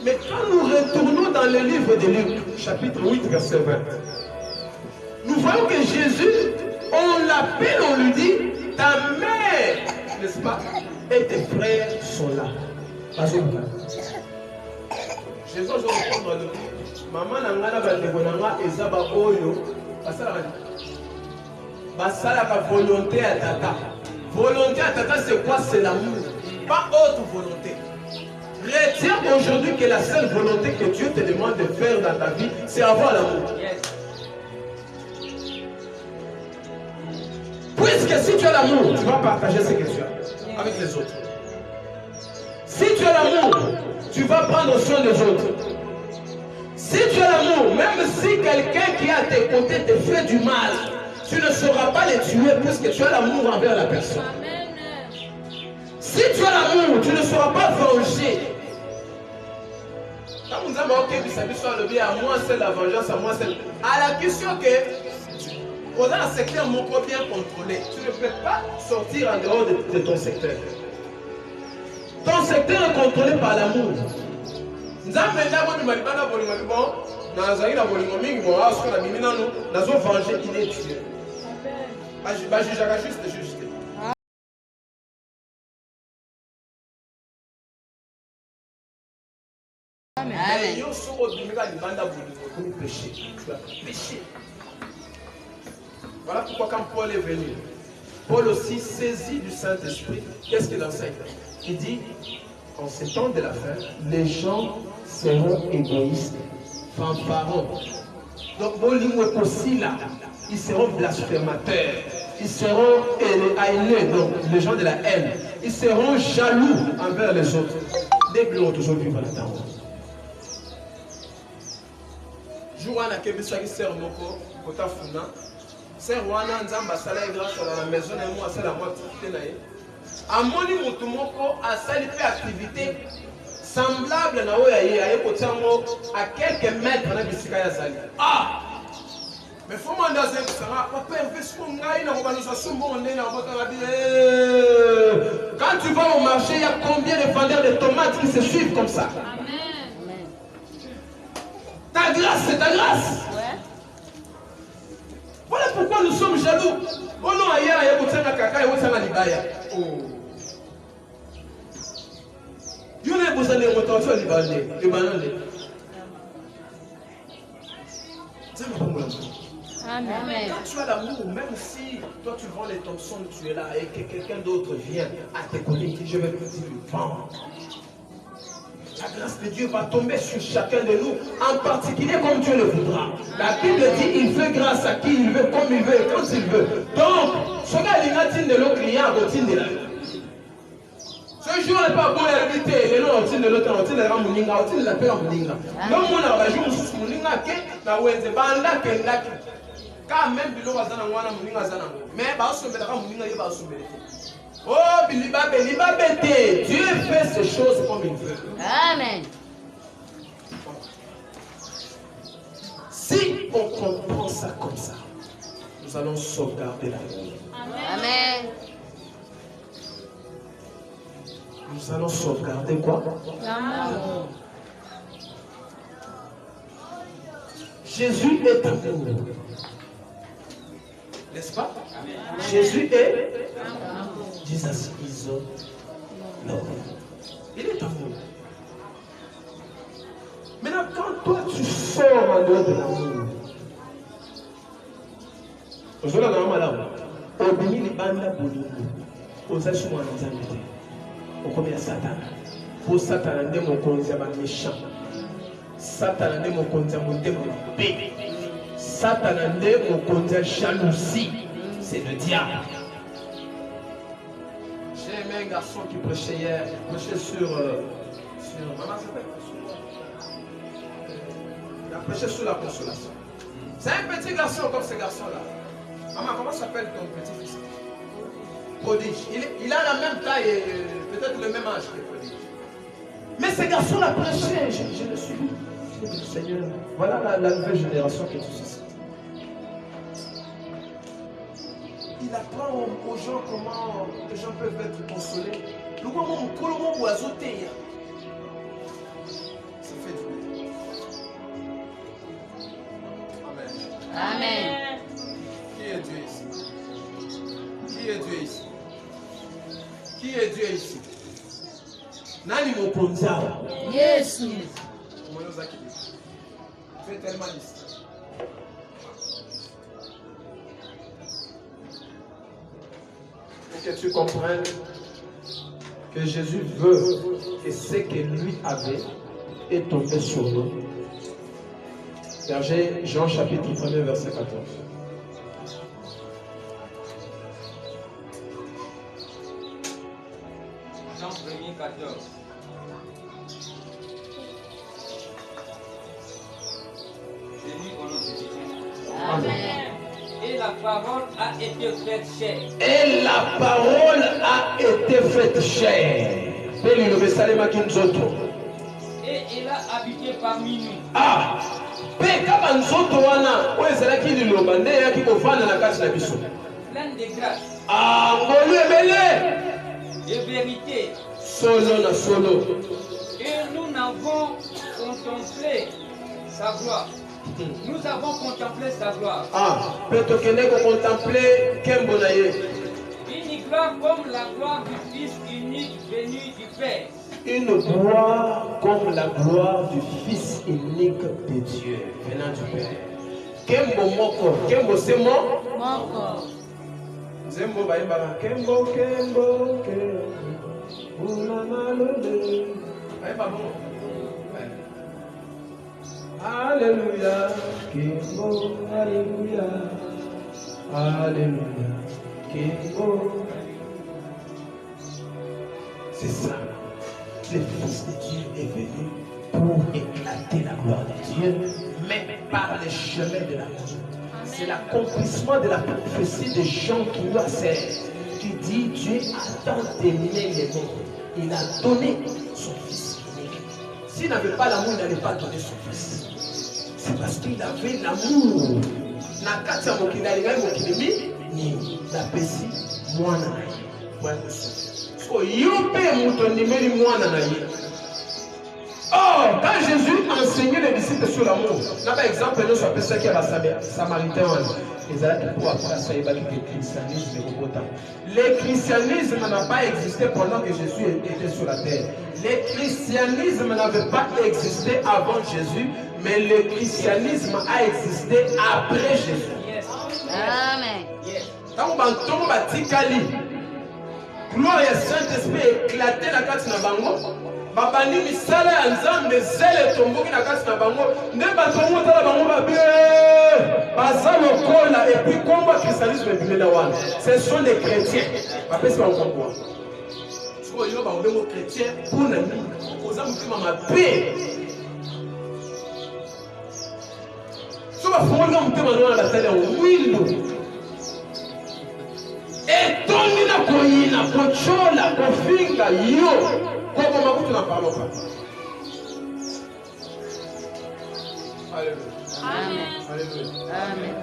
Mais quand nous retournons dans le livre de Luc, chapitre 8, verset 20, nous voyons que Jésus, on l'appelle, on lui dit, ta mère, n'est-ce pas, et tes frères sont là. Jésus, je vais prendre le maman Nangana Baldegonanga et Zaba Oyo. Basalaka volonté à tata. Volonté à tata, c'est quoi? C'est l'amour. Pas autre volonté. Retiens aujourd'hui que la seule volonté que Dieu te demande de faire dans ta vie, c'est avoir l'amour. Puisque si tu as l'amour, tu vas partager ce que tu as avec les autres. Si tu as l'amour, tu vas prendre soin des autres. Si tu as l'amour, même si quelqu'un qui est à tes côtés te fait du mal, tu ne sauras pas les tuer puisque tu as l'amour envers la personne. Si tu as l'amour, tu ne sauras pas venger. Quand vous avez ok, à moi c'est la vengeance, à moi c'est... À la question que on a un secteur mon corps bien contrôlé. Tu ne peux pas sortir en dehors de ton secteur. Ton secteur est contrôlé par l'amour. Nous avons venger inédit. Juste. Amen. Voilà pourquoi quand Paul est venu, Paul aussi saisi du Saint-Esprit, qu'est-ce qu'il enseigne? Il dit, en ces temps de la fin, les gens seront égoïstes, fanfarons. Donc, aussi là, ils seront blasphémateurs, ils seront haineux, donc les gens de la haine, ils seront jaloux envers les autres. Dès que l'on toujours vivre là-dedans. Jouana Kebisaki sert moko, Kota Funa, sert Wana Nzamba Sala grâce à la maison et moi, c'est la moitié de l'année. Amoni Mutumoko a salipé activité semblable na oyaye à quelques mètres de Bisika Yazali. Ah! Mais faut m'en dire que ça va pas investir ngai na organisation monnaie na quand tu vas au marché, il y a combien de vendeurs de tomates qui se suivent comme ça? Amen. Ta grâce, c'est ta grâce. Ouais. Voilà pourquoi nous sommes jaloux. Oh non, ailleurs, il y a beaucoup de caca et beaucoup de libaya. Oh. Dieu n'a pas besoin de rotation libanais. Amen. Quand tu as l'amour, même si toi tu vends les Thompson, tu es là et que quelqu'un d'autre vient à tes côtés, je vais te vendre. La grâce de Dieu va tomber sur chacun de nous, en particulier comme Dieu le voudra. La Bible dit il fait grâce à qui il veut, comme il veut et quand il veut. Donc, ce gars il a de l'autre client à côté de la vie. Ce jour n'est pas bon à éviter. Et non, on de l'autre, on de la mouninga, on de la paix en mouninga. Donc, on a la journée sous mouninga, na wenze banda kendaki. Quand même, bilo wazana wana mouninga zana. Mais, bah, on se met la mouninga, il va se mettre. Oh, Dieu fait ces choses comme il veut. Amen. Si on comprend ça comme ça, nous allons sauvegarder la vie. Amen. Nous allons sauvegarder quoi? L'amour. Jésus est amour. N'est-ce pas? Amen. Jésus est amour. Jesus is love. Il est amour. Maintenant, quand toi tu sors en dehors de l'amour, vous allez dans madame, au béni les bandes aux assurances d'invité. Au combien Satan? Pour Satan, mon conseil est méchant. Satan, mon conseil est bébé. Satan, mon conseil jalousie. C'est le diable. J'ai aimé un garçon qui prêchait hier, prêchait sur maman s'appelle. Il a prêché sur la consolation. C'est un petit garçon comme ce garçon-là. Maman, comment s'appelle ton petit-fils? Prodige. Il a la même taille, peut-être le même âge que Prodige. Mais ce garçon-là prêché, je le suis. Je dis, Seigneur, voilà la nouvelle génération qui est tout ça. Il apprend aux gens comment les gens peuvent être consolés. Le moment où on voit azoter, ça fait du bien. Amen. Amen. Qui est Dieu ici? Qui est Dieu ici? Qui est Dieu ici? Nani mokonza? Yes. Tu es tellement distant. Que tu comprennes que Jésus veut que ce que lui avait est tombé sur nous. Verset Jean chapitre 1er verset 14. Jean 1er 14. Je lis au nom de Jésus. Amen. Et la parole a été faite chair. Et la parole a été faite chair. Et il a habité parmi nous. Ah! kama nzoto wana oyo ezalaki liloba nde eyaki kovanda na kati na biso pleine de grâce, ngolu ebele de vérité. solo na solo. Et nous n'avons contemplé sa gloire. Nous avons contemplé sa gloire. Mpe tokende kocontemple nkembo na ye. Une gloire comme la gloire du Fils unique venu du Père. Une gloire comme la gloire du Fils unique de Dieu venant du Père. Kembo moko, kembo c'est moi. Moko. Zembo bayimbaka kembo kembo kembo. Unamalole. Bayimba bon. Alléluia, kembo, alléluia, alléluia, kembo. C'est ça. Le Fils de Dieu est venu pour éclater la gloire de Dieu, mais par les chemins de l'amour. C'est l'accomplissement de la prophétie de Jean qui nous sert, qui dit Dieu a tant aimé les mondes, il a donné son Fils unique. S'il n'avait pas l'amour, il n'allait pas donner son Fils. C'est parce qu'il avait l'amour. Nakati ya mokili alingai mokili ni na pesi mwana na ye. Bwana so yo pe muto ndimeli mwana na ye. Oh, quand Jésus enseignait les disciples sur l'amour, là par exemple, nous sommes ceux qui sont samaritains, les alliés pour apprendre ça, le christianisme est au temps. Le christianisme n'a pas existé pendant que Jésus était sur la terre. Le christianisme n'avait pas existé avant Jésus, mais le christianisme a existé après Jésus. Amen. Quand on va tikali, gloire et Saint-Esprit éclaté la carte na bango. Babani misala ya nzambe zele tomboki na kasi na bango nde bato motala bango babe baza lokola et puis kombo christianisme ebimela wana ce sont des chrétiens bapesi bango kombo siko yo bango chrétien mpona nini koza motema mabe so bafungolika motema nwana batali yango windo etondi na koyina kochola kofinga yo. Comment vous n'en parlons pas? Alléluia. Amen. Alléluia. Amen.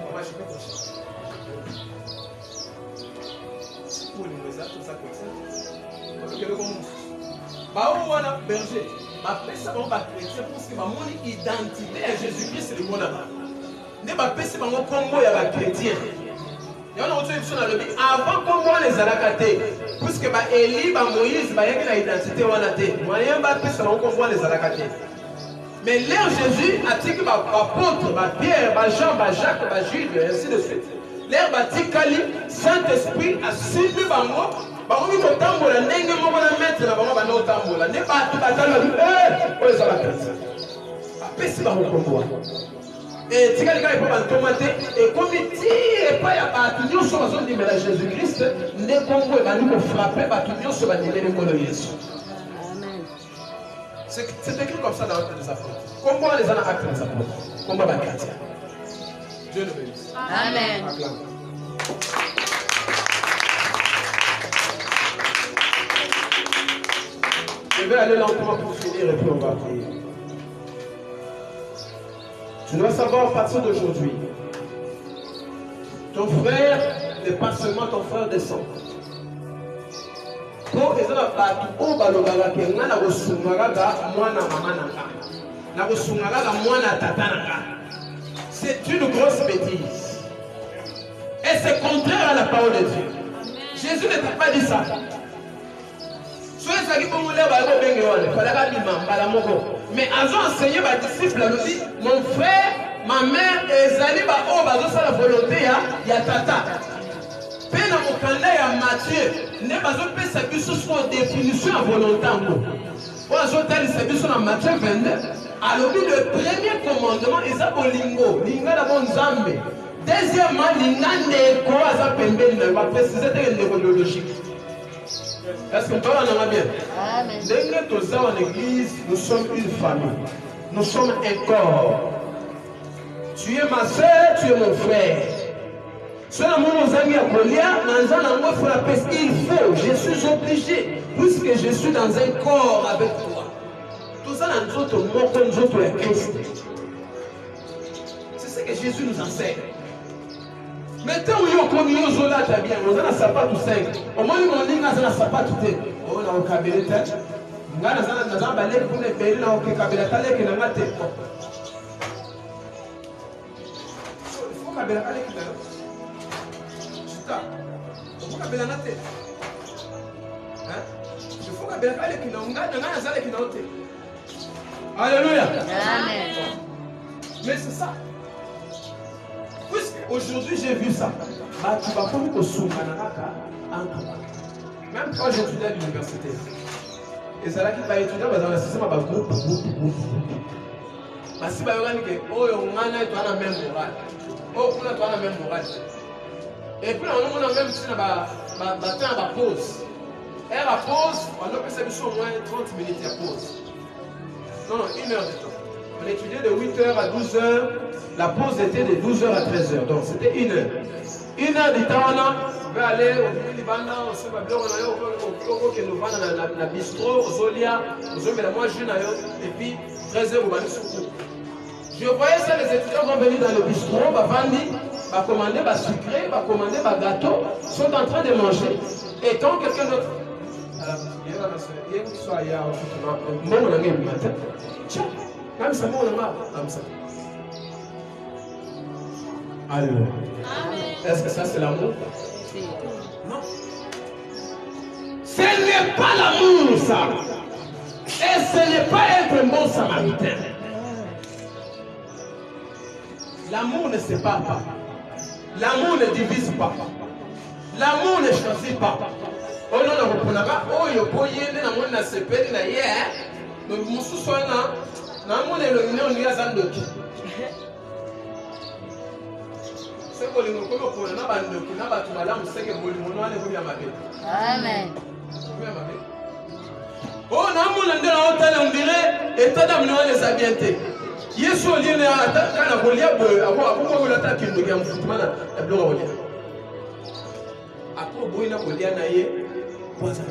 Wana berger, bapesa bango bakretien parce que bamoni identité ya Jésus-Christ limonaka. Nde bapesi bango kombo ya bakretien. Avant qu'on voit les alakatés, puisque Élie, Moïse, il y a une identité. On voit les alakatés. Mais l'air Jésus a dit que l'apôtre, Pierre, Jean, Jacques, Jules, et ainsi de suite. L'air Batikali, Saint-Esprit a suivi Bango. Bango qui ont tambola, n'est pas mon maître, n'a pas mon tambola, n'est pas tout à l'heure. Oh, les alakatés. Apesi Bango comme moi. Et si quelqu'un est pas tomaté, et comme il tire pas, il y a pas tout sur la zone de Jésus-Christ, n'est pas nous frapper, pas tout sur la zone de Jésus. C'est écrit comme ça dans l'acte des apôtres. Comment les actes des apôtres? Comment va chrétien? Dieu le bénisse. Amen. Acclame. Je vais aller lentement pour finir et puis on va prier. Tu dois savoir à partir d'aujourd'hui, ton frère n'est pas seulement ton frère de sang. C'est une grosse bêtise. Et c'est contraire à la parole de Dieu. Jésus ne t'a pas dit ça. Mais avant enseigné ma disciple, mon frère, ma mère, et Zali, la volonté, il y a tata. Pena mokanda ya Matthieu, ne bazo pesa biso sur définition à volonté. Pour ajouter les biso dans Matthieu 22, alors le premier commandement est ça bolingo, linga na bonzambe. Deuxièmement, linga neko aza pembeni na va préciser de néologique. Est-ce que toi on a bien? Amen. Dès que en église, nous sommes une famille. Nous sommes un corps. Tu es ma soeur, tu es mon frère. Il faut, je suis obligé, puisque je suis dans un corps avec toi. Tout ça, nous autres, Christ. Jésus nous enseigne. Maintenant, où on comme nous zola ta bien, on a sapat tout 5. Au moins on dit qu'on a sapat tout. On a au cabine tête. On a dans balai pour les pays là au cabine tête qui n'a pas été. Il faut cabine tête qui n'a. Chuta. Il faut cabine tête. Hein? Il faut cabine tête qui n'a. On a dans zale qui n'a pas. Alléluia. Amen. Mais c'est ça. Aujourd'hui j'ai vu ça. Bah, tu vas comme au Soumanaka. Même quand j'étudiais à l'université, et c'est là qu'il va étudier dans le système de groupe. Parce que oh, on a la même morale. Oh, on a la même morale. Et puis on a même si on a pause. Et la pause, on a fait au moins 30 minutes à pause. Non, 1 heure de temps. On étudiait de 8h à 12h. La pause était de 12h à 13h. Donc c'était 1 heure. 1 heure de temps, on va aller au Liban, on se va bien, on a au bistrot, au Zolia, et puis 13h, on va aller sur cours. Je voyais ça, les étudiants vont venir dans le bistrot, on va vendre, on va commander, on va sucrer, on va commander, on va gâteau, ils sont en train de manger. Et quand quelqu'un d'autre. Alléluia. Est-ce que ça c'est l'amour? Non. Ce n'est pas l'amour ça. Et ce n'est pas être un bon samaritain. L'amour ne sépare pas. L'amour ne divise pas. L'amour ne choisit pas. Oh non, non, vous n'avez pas. Oh, il y a pas yé, l'amour n'a pas séparé, n'a rien. Mais vous souciez là. L'amour est le nom de Yazandoki. C'est pour les gens qui ont un abandon, qui n'ont pas tout malade, c'est que vous avez un mabé. Amen. Oh, l'amour est là, on dirait, et t'as d'amener les habiletés. Yesu oli ne ata na bolia bo ako ko lata kindo ya mfutumana na bloga bolia ako boina bolia na ye kwanza.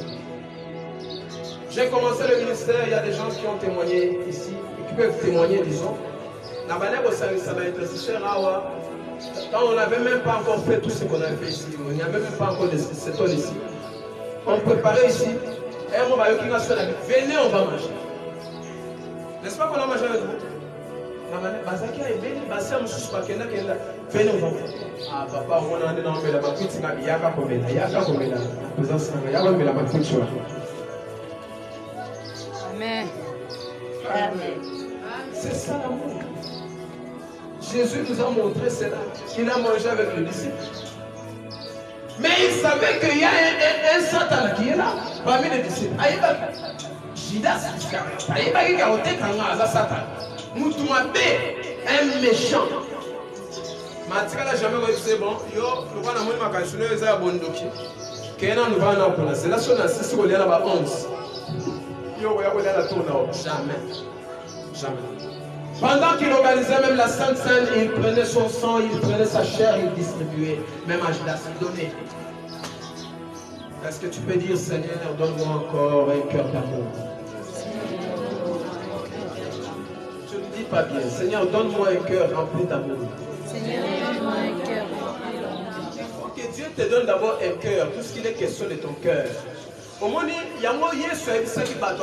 J'ai commencé le ministère, il y a des gens qui ont témoigné ici et qui peuvent témoigner, disons. La balèque au service, ça va être cher Awa. Quand on n'avait même pas encore fait tout ce qu'on avait fait ici, il n'y avait même pas encore de cétone ici. On préparait ici, et on va venez, on va manger. N'est-ce pas qu'on a mangé avec vous? Venez, on va manger. Ah, papa, on a un homme, la maquette, il y a qu'à combien, il y a qu'à combien, la maquette. Amen. Amen. C'est ça l'amour. Jésus nous a montré cela. Il a mangé avec les disciples. Mais il savait qu'il y a un Satan qui est là, parmi les disciples. Judas, il a été Satan. Un méchant. Matika jamais dit c'est bon. Yo, nous allons nous vacances, nous allons bondoki. Kena nous allons pour la. C'est là sur la 6 ou la 11. Yo, on va la tourner. Jamais. Jamais. Pendant qu'il organisait même la Sainte Seine, il prenait son sang, il prenait sa chair, il distribuait. Même à Judas, il donnait. Est-ce que tu peux dire, Seigneur, donne-moi encore un cœur d'amour? Je ne dis pas bien. Seigneur, donne-moi un cœur rempli d'amour. Seigneur, donne-moi un cœur. Il faut que Dieu te donne d'abord un cœur, puisqu'il est question de ton cœur. Au moins, il y a moi, ce n'est pas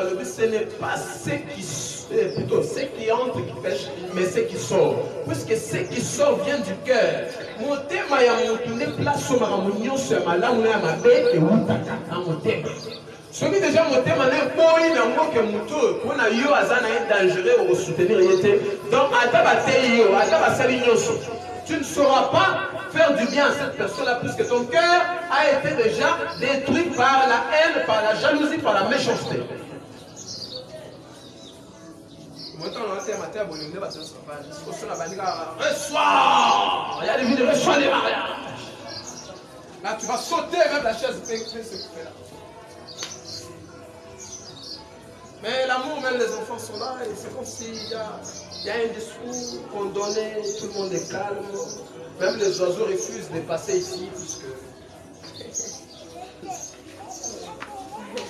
plutôt ce qui entre qui pêche, mais ce qui sort. Puisque ce qui sort vient du cœur. Mon thème, il y a mon place sur ma réunion, sur ma langue, ma bête, et mon thème. Celui déjà mon thème, il y a un mot que mon tour, pour na yo azana est dangereux au soutenir yété. Donc, tu ne sauras pas faire du bien à cette personne-là, puisque ton cœur a été déjà détruit par la haine, par la jalousie, par la méchanceté. Reçois! Il y a des vidéos, reçois les mariages. Là, tu vas sauter même la chaise, fais ce que tu fais là. Mais l'amour, même les enfants sont là, et c'est comme s'il y a un discours qu'on donnait, tout le monde est calme. Même les oiseaux refusent de passer ici, puisque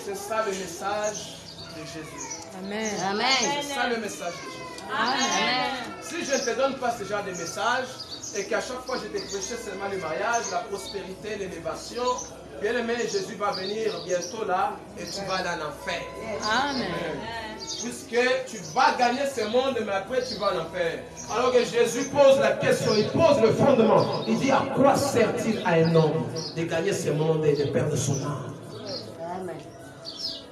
c'est ça le message de Jésus. Amen. Amen. C'est ça le message de Jésus. Amen. Si je ne te donne pas ce genre de message, et qu'à chaque fois je te prêchais seulement le mariage, la prospérité, l'élévation. Bien aimé, Jésus va venir bientôt là et tu vas aller en enfer. Amen. Puisque tu vas gagner ce monde, mais après tu vas en enfer. Alors que Jésus pose la question, il pose le fondement. Il dit, à quoi sert-il à un homme de gagner ce monde et de perdre son âme? Amen.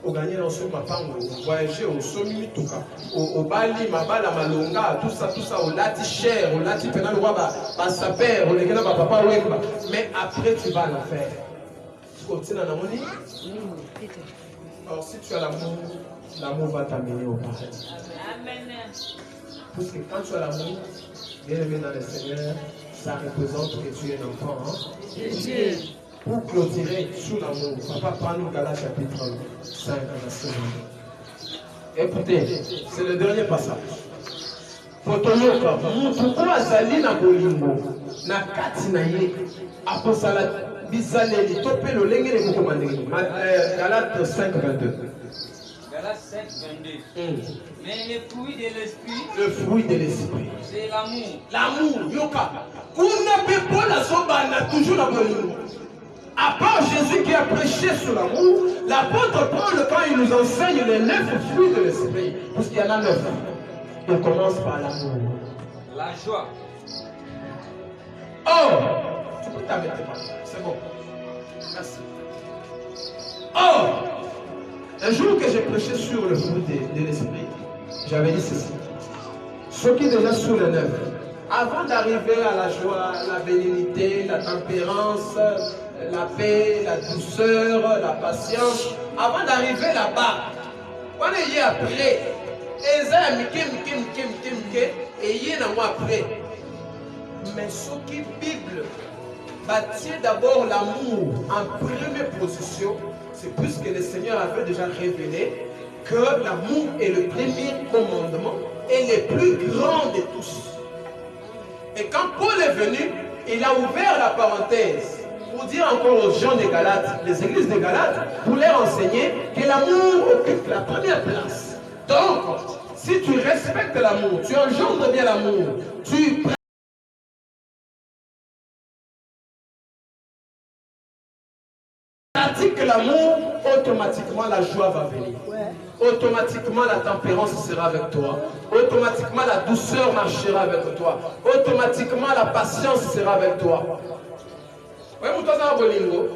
Au gagner dans ce mapango, au voyager, au sommet, au bali, mabala, malonga, tout ça, au lati cher, au lati pénal, au roi, sa père, au légué, papa, mais après tu vas en enfer. Alors si tu as l'amour, l'amour va t'amener au paradis. Amen. Parce que quand tu as l'amour, bien aimé dans le Seigneur, ça représente que tu es un enfant. De Dieu. Pour clôturer sous l'amour, papa prend-nous Galates chapitre 5, verset 2. Écoutez, c'est le dernier passage. Pourquoi azali na bolingo na kati na ye akosala bizaleli tope lolenge le kokomandeli. Galates 5, 22. Galates 5, 22. Mais le fruit de l'esprit, Le fruit de l'esprit, c'est l'amour. l'amour. Yoka. Kuna pepo la soba na toujours la bolingo. À part Jésus qui a prêché sur l'amour, l'apôtre Paul, quand il nous enseigne les 9 fruits de l'esprit, parce qu'il y en a 9, il commence par l'amour. La joie. Oh, tu peux t'arrêter par là, c'est bon. Merci. Oh, un jour que j'ai prêché sur le fruit de l'esprit, j'avais dit ceci. Ce qui est déjà sur le 9, avant d'arriver à la joie, la bénignité, la tempérance, la paix, la douceur, la patience, avant d'arriver là-bas, on est après. Et ça, et y est après. Mais ce qui est Bible, bâtit d'abord l'amour en première position, c'est puisque le Seigneur avait déjà révélé que l'amour est le premier commandement et le plus grand de tous. Et quand Paul est venu, il a ouvert la parenthèse pour dire encore aux gens des Galates, les églises des Galates, pour leur enseigner que l'amour occupe la première place. Donc, si tu respectes l'amour, tu engendres bien l'amour, tu pratiques l'amour, automatiquement la joie va venir. Automatiquement la tempérance sera avec toi. Automatiquement la douceur marchera avec toi. Automatiquement la patience sera avec toi. Oui, vous avez un bolingo.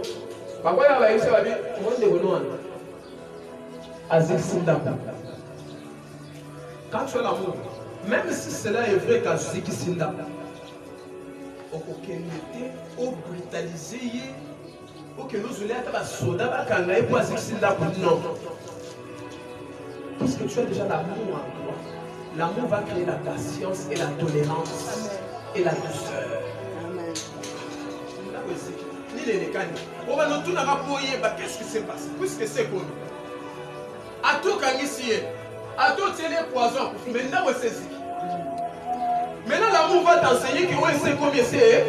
Quand tu as l'amour, même si cela est vrai qu'à Ziki Sinda, au brutalisé, au que nous allons soda, non. Parce que tu as déjà l'amour en toi. L'amour va créer la patience et la tolérance et la douceur. Qu'est-ce qui s'est passé? Puisque c'est connu. À tout ici, à tout les poisons, maintenant c'est saisi. Maintenant l'amour va t'enseigner que c'est combien c'est.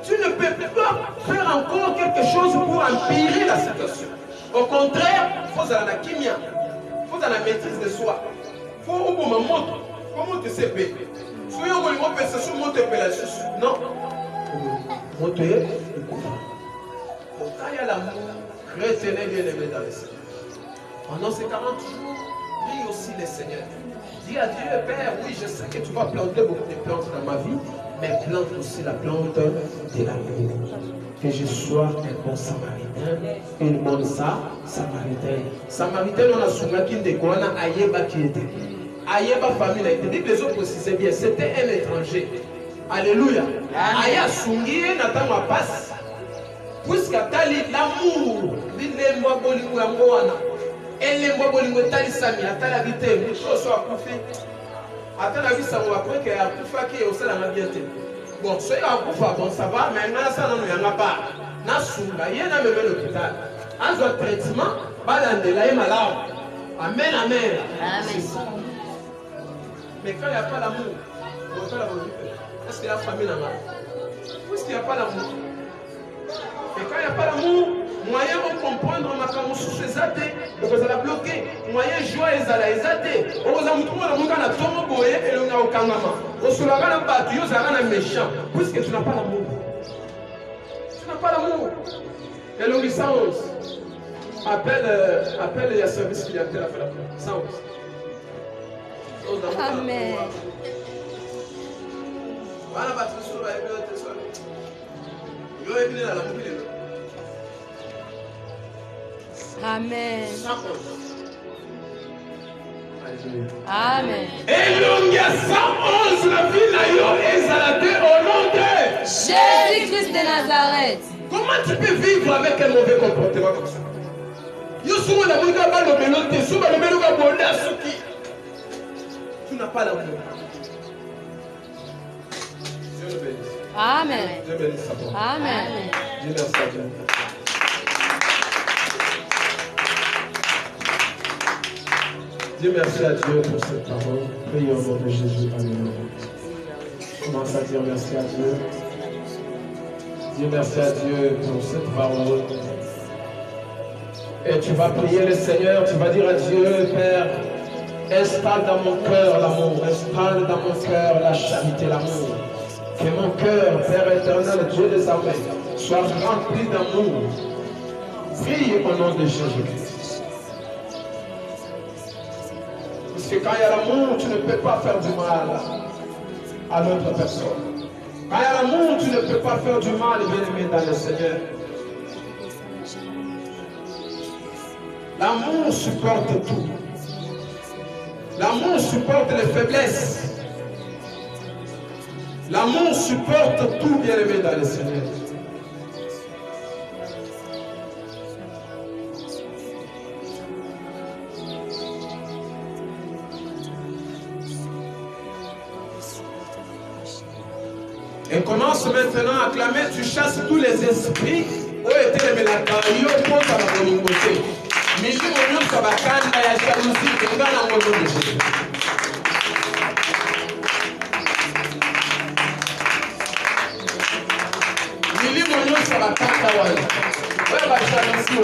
Tu ne peux pas faire encore quelque chose pour empirer la situation. Au contraire, il faut aller à la kimia. Il faut aller à la maîtrise de soi. Il faut au moment montre. Comment tu sais payer? Soyez au moment de penser sur monter la chose. Non. Monter. Quand il y a l'amour, retenez bien aimé dans le Seigneur. Pendant ces 40 jours, prie aussi le Seigneur. Dis à Dieu, Père, oui, je sais que tu vas planter beaucoup de plantes dans ma vie, mais plante aussi la plante de l'amour. Que je sois un bon samaritain, une bonne samaritaine. Samaritaine, on a souvent qui découvre Ayeba qui était. Ayeba famille a été. Dit que les autres précisaient bien, c'était un étranger. Alléluia. Aya Sungi, Nathan passe. Puisque l'amour, l'imba bolingo ya mwana. Elemba bolingo tali sami, atala vite, mucho so akufi. Atala visa mo après que akufa ki o sala na bien te. Bon, so ya akufa bon ça va, mais na ça non ya ngapa. Na sunga yena même l'hôpital. Azo traitement, balandela ye malamu. Amen, amen. Amen. Mais quand il n'y a pas l'amour, on va la volonté. Est-ce qu'il y a la famille là-bas? Puisqu'il n'y a pas l'amour. Et quand il n'y a pas l'amour, moyen de comprendre ma camoufle sous ses athées, donc ça va bloquer. moyen joie ezala ezate oza mutu mona muka na tomo boye elonga okangama osolaka na bato yo zala na méchant puisque tu n'as pas l'amour. Tu n'as pas l'amour. Elongi 111. Appelle il y a service clientèle à faire la prière. 111. Amen. Voilà bato sur la bibliothèque soir. Yo ebile na la mukile. Amen. 111. Amen. Elongi 111 la vie na yo ezalate au nom de Jésus-Christ de Nazareth. Comment tu peux vivre avec un mauvais comportement comme ça? Yo souvent la bonne ba le melote, souvent le melote ba bonda suki. Tu n'as pas l'amour. Dieu le bénisse. Amen. Dieu bénisse sa parole. Amen. Dieu merci à Dieu. Dieu merci à Dieu pour cette parole. Prions au nom de Jésus. Alléluia. Commence à dire merci à Dieu. Dis merci à Dieu pour cette parole. Et tu vas prier le Seigneur, tu vas dire à Dieu, Père, installe dans mon cœur l'amour, installe dans mon cœur la charité, l'amour. Que mon cœur, Père éternel, Dieu des armées, soit rempli d'amour. Prie au nom de Jésus-Christ. Parce que quand il y a l'amour, tu ne peux pas faire du mal à l'autre personne. Quand il y a l'amour, tu ne peux pas faire du mal, bien-aimé dans le Seigneur. L'amour supporte tout. L'amour supporte les faiblesses. L'amour supporte tout, bien-aimé dans le Seigneur. Et commence maintenant à clamer, tu chasses tous les esprits où étaient les mélancolies, au point à la volonté. Mais je me dis que la canne et la jalousie, c'est dans la volonté de Jésus. Mais je me dis que la canne et la jalousie,